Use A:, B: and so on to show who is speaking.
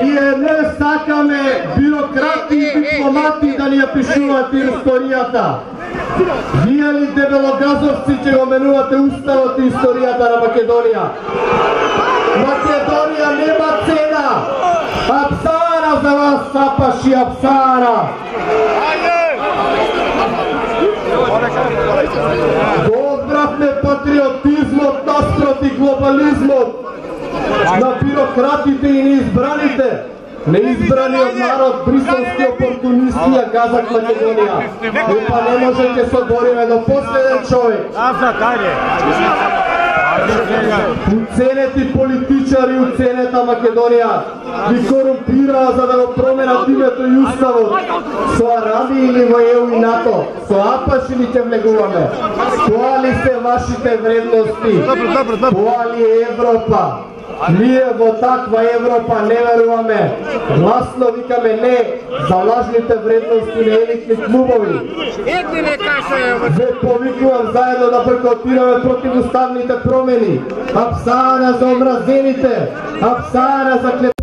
A: Ние не сакаме бюрократи и дипломати да ни ја пишуваат историјата. Вие ли дебелогазовци ќе го менувате уставот и историјата на Македонија? Македонија нема цена! Апсара за вас, сапаши, апсара! Одбравме патриотизмот наспроти глобализмот на бюрократите и неизбраните. Неизбраниот народ, бриселски опортунисти ја газат Македонија. Епа не можете се бориме до последен човек. Уценети политичари, уценета Македонија ги корумпираа за да го променат името и уставот. Со Араби или во ЕУ и НАТО, со Апаш или ќе влегуваме? Тоа ли се вашите вредности? Тоа ли е Европа? Ние во таква Европа не веруваме. Гласно викаме не за лажните вредности на елитни клубови. Ве повикувам заедно да бойкотираме против уставните промени. Апсана за омразените, апсана за